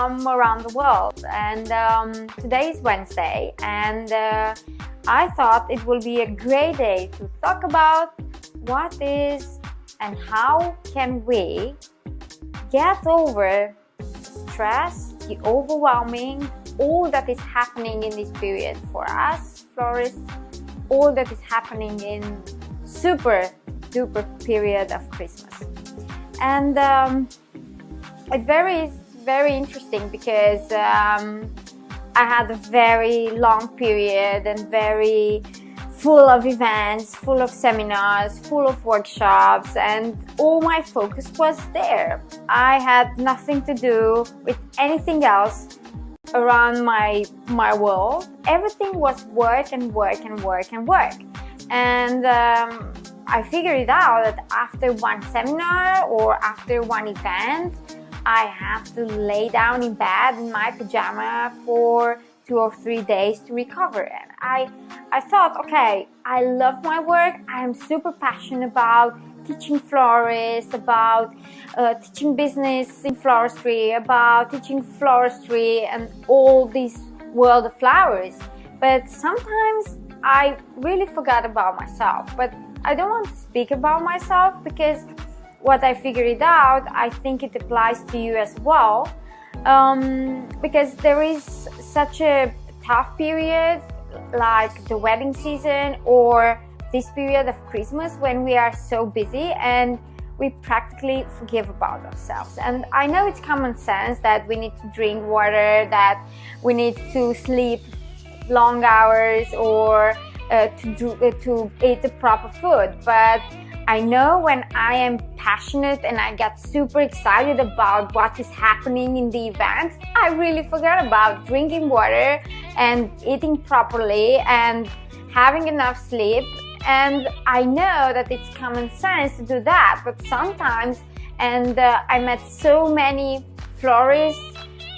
from around the world. And today is Wednesday, and I thought it will be a great day to talk about what is and how can we get over stress, the overwhelming, all that is happening in this period for us florists, all that is happening in super duper period of Christmas. And it's very interesting because I had a very long period and very full of events, full of seminars, full of workshops, and all my focus was there. I had nothing to do with anything else around my world. Everything was work and work and work and work. And I figured it out that after one seminar or after one event, I had to lay down in bed in my pajama for 2 or 3 days to recover. And I thought, okay, I love my work. I am super passionate about teaching florists, about teaching business in floristry, about teaching floristry and all this world of flowers. But sometimes I really forgot about myself. But I don't want to speak about myself because what I figured out, I think it applies to you as well. Because there is such a tough period like the wedding season or this period of Christmas when we are so busy and we practically forgive about ourselves. And I know it's common sense that we need to drink water, that we need to sleep long hours or to eat the proper food. But I know when I am passionate and I get super excited about what is happening in the events, I really forget about drinking water and eating properly and having enough sleep. And I know that it's common sense to do that, but sometimes, and I met so many florists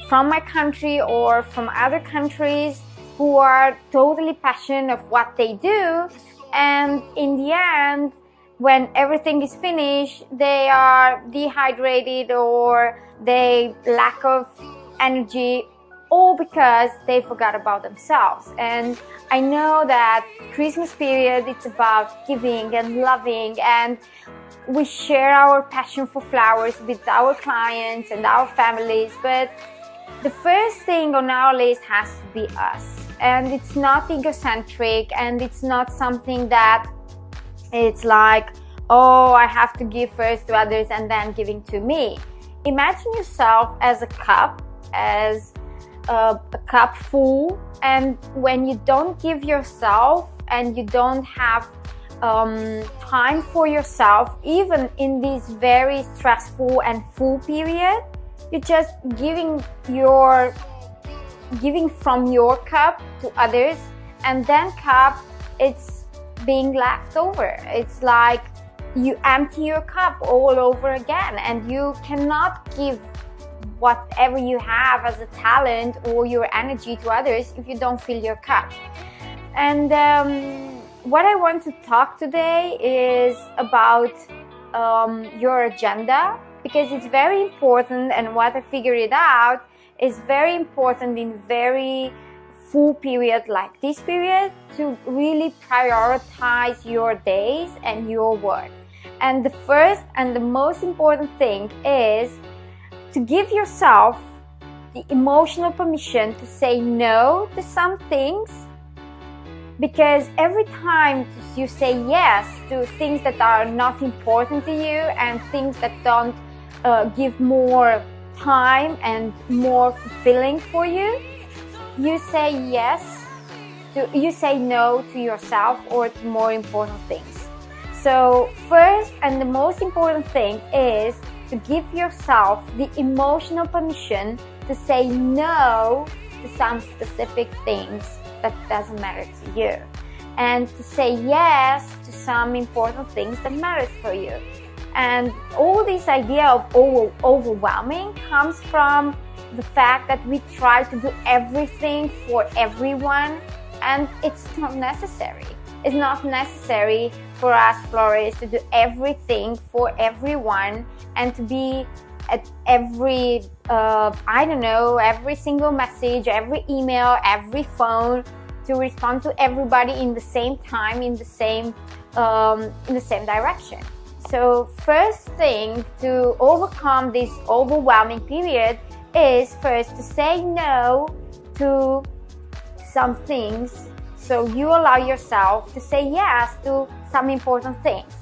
from my country or from other countries who are totally passionate of what they do, and in the end, when everything is finished, they are dehydrated or they lack of energy, all because they forgot about themselves. And I know that Christmas period, it's about giving and loving, and we share our passion for flowers with our clients and our families, but the first thing on our list has to be us. And it's not egocentric, and it's not something that it's like, oh, I have to give first to others and then giving to me. Imagine yourself as a cup, as a cup full, and when you don't give yourself and you don't have time for yourself, even in this very stressful and full period, you're just giving from your cup to others, and then cup, it's being left over. It's like you empty your cup all over again, and you cannot give whatever you have as a talent or your energy to others if you don't fill your cup. And what I want to talk today is about your agenda, because it's very important, and what I figured out is very important in very full period like this period to really prioritize your days and your work. And the first and the most important thing is to give yourself the emotional permission to say no to some things, because every time you say yes to things that are not important to you and things that don't give more time and more fulfilling for you, you say you say no to yourself or to more important things. So first and the most important thing is to give yourself the emotional permission to say no to some specific things that doesn't matter to you, and to say yes to some important things that matters for you. And all this idea of overwhelming comes from the fact that we try to do everything for everyone, and it's not necessary. It's not necessary for us florists to do everything for everyone and to be at every, I don't know, every single message, every email, every phone, to respond to everybody in the same time, in the same direction. So first thing to overcome this overwhelming period is first to say no to some things, so you allow yourself to say yes to some important things.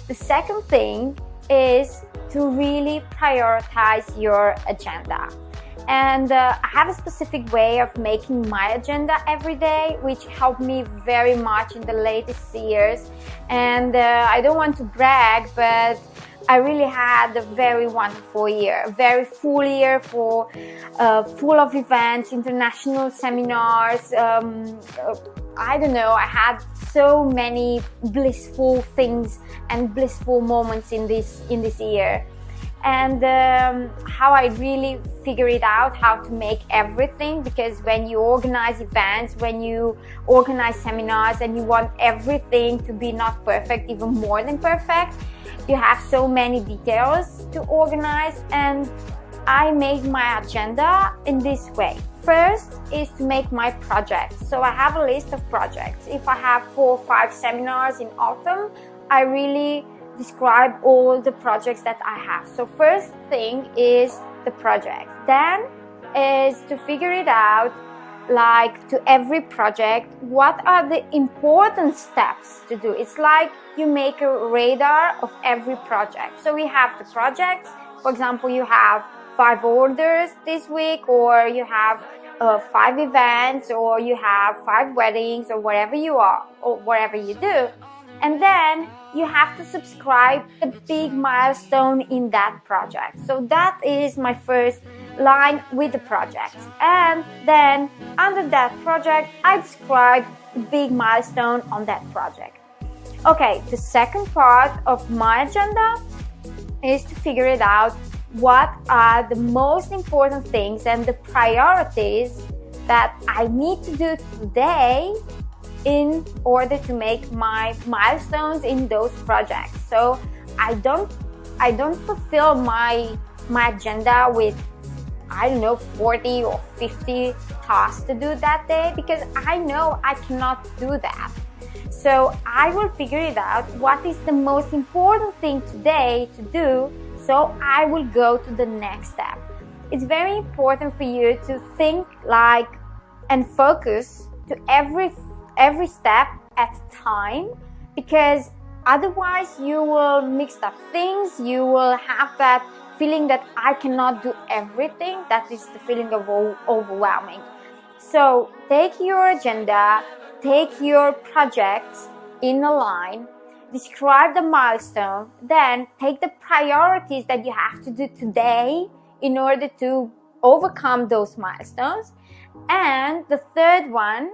The second thing is to really prioritize your agenda. And I have a specific way of making my agenda every day, which helped me very much in the latest years. And I don't want to brag, but I really had a very wonderful year, a very full year, full of events, international seminars. I don't know, I had so many blissful things and blissful moments in this year. And how I really figured out how to make everything, because when you organize events, when you organize seminars, and you want everything to be not perfect, even more than perfect, you have so many details to organize. And I made my agenda in this way. First is to make my projects. So I have a list of projects. If I have 4 or 5 seminars in autumn, I really describe all the projects that I have. So first thing is the project. Then is to figure it out, like to every project, what are the important steps to do. It's like you make a radar of every project. So we have the projects. For example, you have 5 orders this week, or you have 5 events, or you have 5 weddings, or whatever you are, or whatever you do. And then you have to subscribe a big milestone in that project. So that is my first line with the project. And then under that project, I describe a big milestone on that project. Okay, the second part of my agenda is to figure it out, what are the most important things and the priorities that I need to do today in order to make my milestones in those projects. So I don't fulfill my agenda with, I don't know, 40 or 50 tasks to do that day, because I know I cannot do that. So I will figure it out, what is the most important thing today to do, so I will go to the next step. It's very important for you to think like and focus to every step at a time, because otherwise you will mix up things. You will have that feeling that I cannot do everything. That is the feeling of overwhelming. So take your agenda, take your projects in a line, describe the milestone, then take the priorities that you have to do today in order to overcome those milestones. And the third one,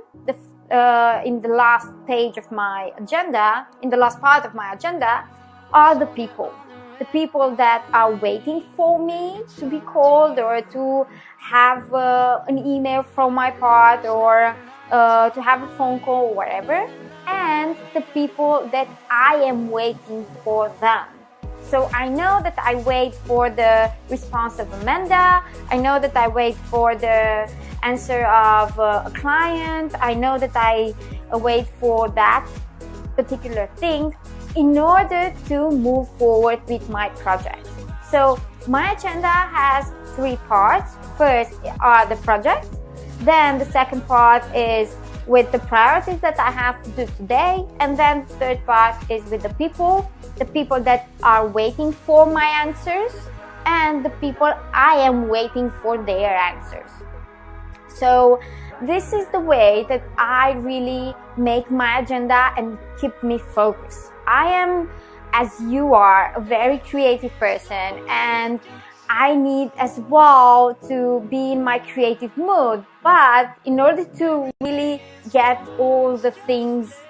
in the last page of my agenda, in the last part of my agenda, are the people. The people that are waiting for me to be called, or to have an email from my part, or to have a phone call, or whatever. And the people that I am waiting for them. So I know that I wait for the response of Amanda. I know that I wait for the answer of a client. I know that I wait for that particular thing in order to move forward with my project. So my agenda has 3 parts. First are the projects. Then the second part is with the priorities that I have to do today. And then the third part is with the people that are waiting for my answers, and the people I am waiting for their answers. So this is the way that I really make my agenda and keep me focused. I am, as you are, a very creative person, and I need as well to be in my creative mood. But in order to really get all the things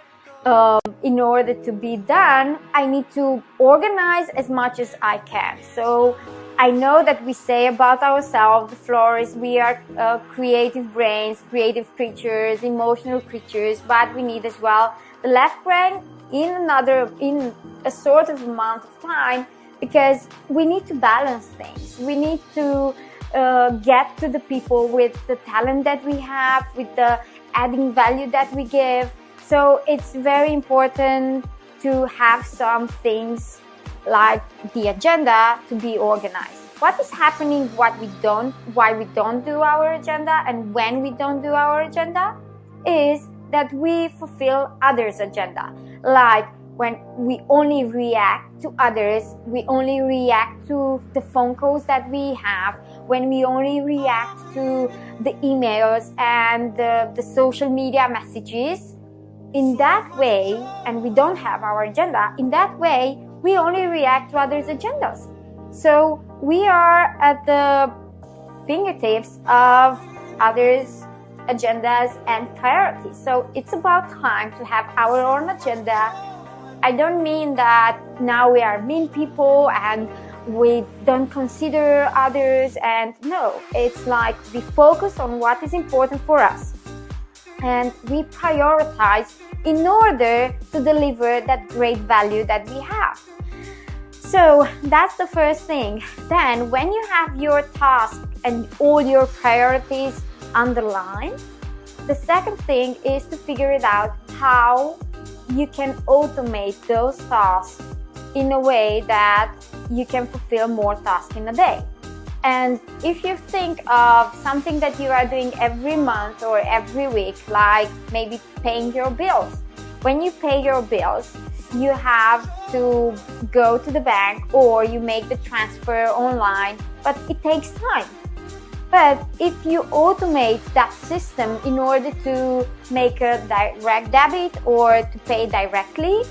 in order to be done, I need to organize as much as I can. So I know that we say about ourselves, the florists, we are creative brains, creative creatures, emotional creatures, but we need as well the left brain in a sort of amount of time because we need to balance things. We need to get to the people with the talent that we have, with the adding value that we give. So it's very important to have some things like the agenda to be organized. What is happening, why we don't do our agenda, and when we don't do our agenda, is that we fulfill others' agenda. Like when we only react to others, we only react to the phone calls that we have, when we only react to the emails and the social media messages. In that way, and we don't have our agenda, in that way, we only react to others' agendas. So we are at the fingertips of others' agendas and priorities. So it's about time to have our own agenda. I don't mean that now we are mean people and we don't consider others, and no, it's like we focus on what is important for us and we prioritize in order to deliver that great value that we have. So that's the first thing. Then when you have your task and all your priorities underlined, the second thing is to figure it out how you can automate those tasks in a way that you can fulfill more tasks in a day. And if you think of something that you are doing every month or every week, like maybe paying your bills. When you pay your bills, you have to go to the bank or you make the transfer online, but it takes time. But if you automate that system in order to make a direct debit or to pay directly,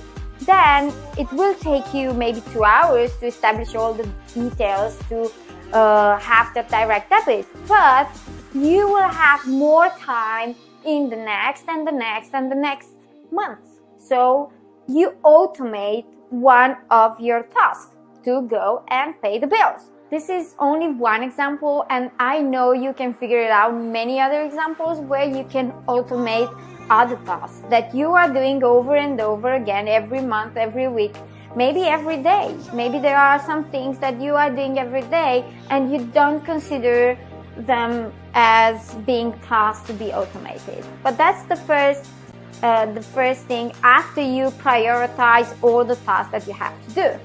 then it will take you maybe 2 hours to establish all the details to have that direct debit. But you will have more time in the next and the next and the next month. So you automate one of your tasks to go and pay the bills. This is only one example, and I know you can figure it out many other examples where you can automate other tasks that you are doing over and over again every month, every week, maybe every day. Maybe there are some things that you are doing every day and you don't consider them as being tasks to be automated. But that's the first thing after you prioritize all the tasks that you have to do.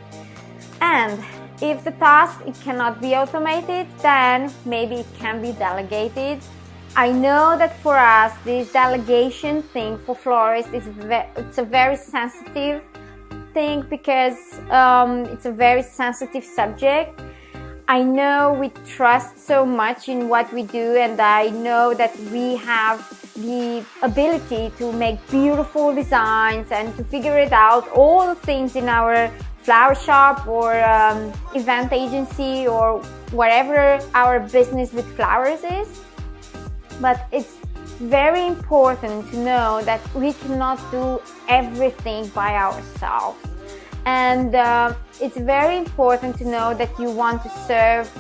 And if the task it cannot be automated, then maybe it can be delegated. I know that for us, this delegation thing for florists is it's a very sensitive thing because it's a very sensitive subject. I know we trust so much in what we do, and I know that we have the ability to make beautiful designs and to figure it out, all the things in our flower shop or event agency or whatever our business with flowers is. But it's very important to know that we cannot do everything by ourselves. And it's very important to know that you want to serve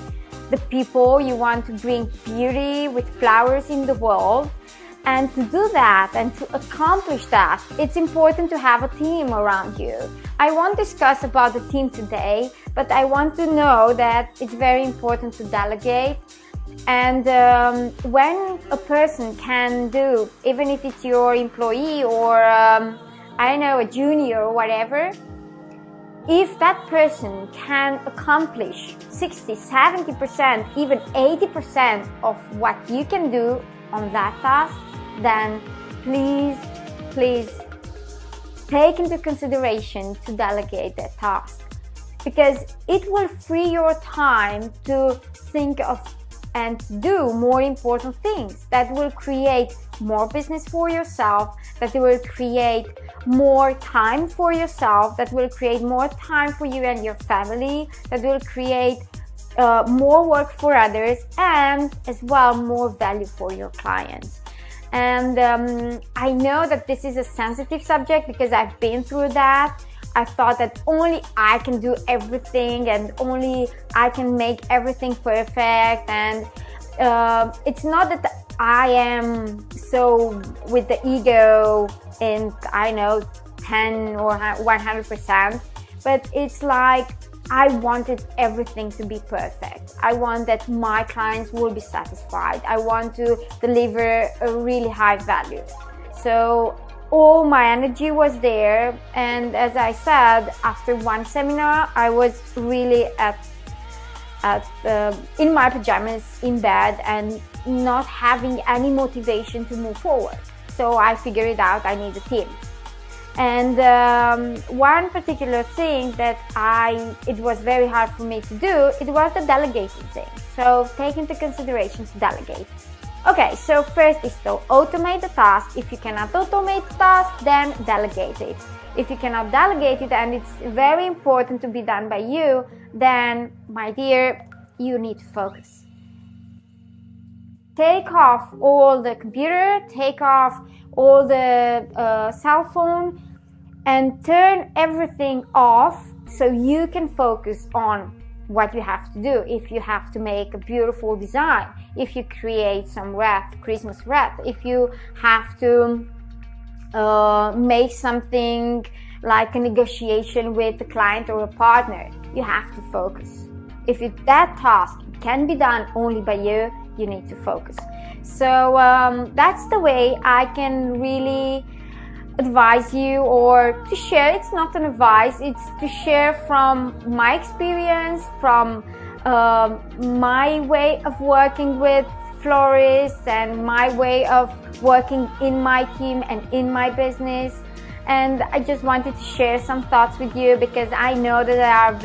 the people, you want to bring beauty with flowers in the world. And to do that and to accomplish that, it's important to have a team around you. I won't discuss about the team today, but I want to know that it's very important to delegate. And when a person can do, even if it's your employee or, I don't know, a junior or whatever, if that person can accomplish 60, 70%, even 80% of what you can do on that task, then please take into consideration to delegate that task, because it will free your time to think of and do more important things that will create more business for yourself, that will create more time for yourself, that will create more time for you and your family, that will create more work for others, and as well more value for your clients. And I know that this is a sensitive subject because I've been through that. I thought that only I can do everything and only I can make everything perfect, and it's not that I am so with the ego in, I know, 10 or 100%, but it's like I wanted everything to be perfect. I want that my clients will be satisfied. I want to deliver a really high value. So all my energy was there, and as I said, after one seminar I was really in my pajamas in bed and not having any motivation to move forward. So I figured it out, I need a team. And one particular thing that it was very hard for me to do, it was the delegating thing. So take into consideration to delegate. Okay, so first is to automate the task. If you cannot automate the task, then delegate it. If you cannot delegate it and it's very important to be done by you, then, my dear, you need to focus. Take off all the computer, take off all the cell phone, and turn everything off so you can focus on what you have to do. If you have to make a beautiful design, if you create some wreath, Christmas wreath, if you have to make something like a negotiation with a client or a partner, you have to focus. If that task can be done only by you, you need to focus. So that's the way I can really advise you, or to share. It's not an advice, it's to share from my experience, from my way of working with florists and my way of working in my team and in my business. And I just wanted to share some thoughts with you, because I know that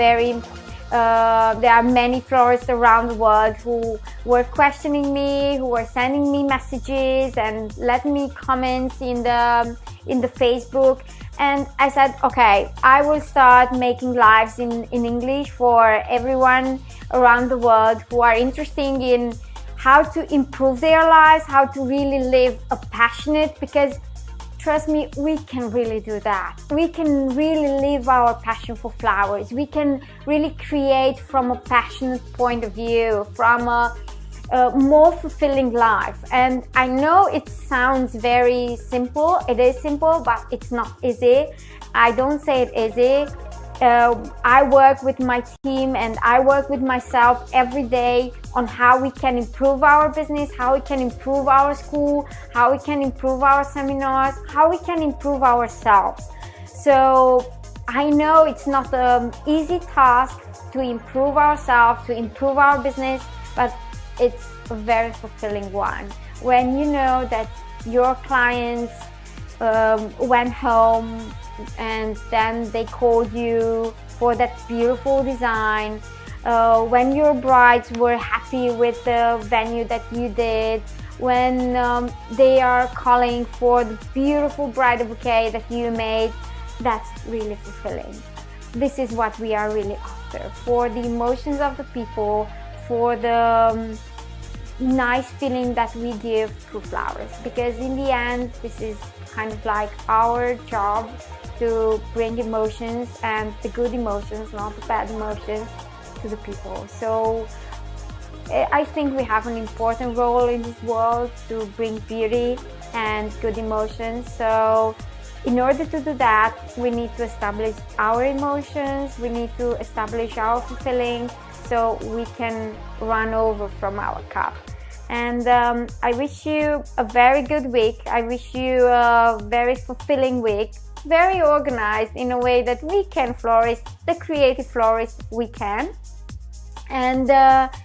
there are many florists around the world who were questioning me, who were sending me messages and letting me comments in the Facebook. And I said, okay, I will start making lives in English for everyone around the world who are interested in how to improve their lives, how to really live a passionate, because trust me, we can really do that. We can really live our passion for flowers. We can really create from a passionate point of view, from a more fulfilling life. And I know it sounds very simple. It is simple, but it's not easy. I don't say it easy. I work with my team and I work with myself every day on how we can improve our business, how we can improve our school, how we can improve our seminars, how we can improve ourselves. So I know it's not an easy task to improve ourselves, to improve our business, but it's a very fulfilling one. When you know that your clients went home and then they called you for that beautiful design, when your brides were happy with the venue that you did, when they are calling for the beautiful bridal bouquet that you made, that's really fulfilling. This is what we are really after, for the emotions of the people, for the nice feeling that we give through flowers, because in the end this is kind of like our job to bring emotions, and the good emotions, not the bad emotions, to the people. So I think we have an important role in this world to bring beauty and good emotions. So in order to do that, we need to establish our emotions, we need to establish our fulfilling, so we can run over from our cup. And I wish you a very good week. I wish you a very fulfilling week, very organized in a way that we can florist, the creative florist we can. And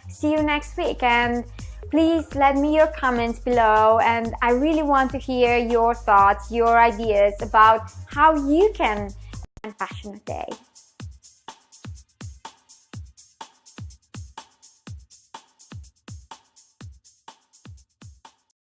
see you next week. And please let me your comments below, and I really want to hear your thoughts, your ideas about how you can have a passionate day.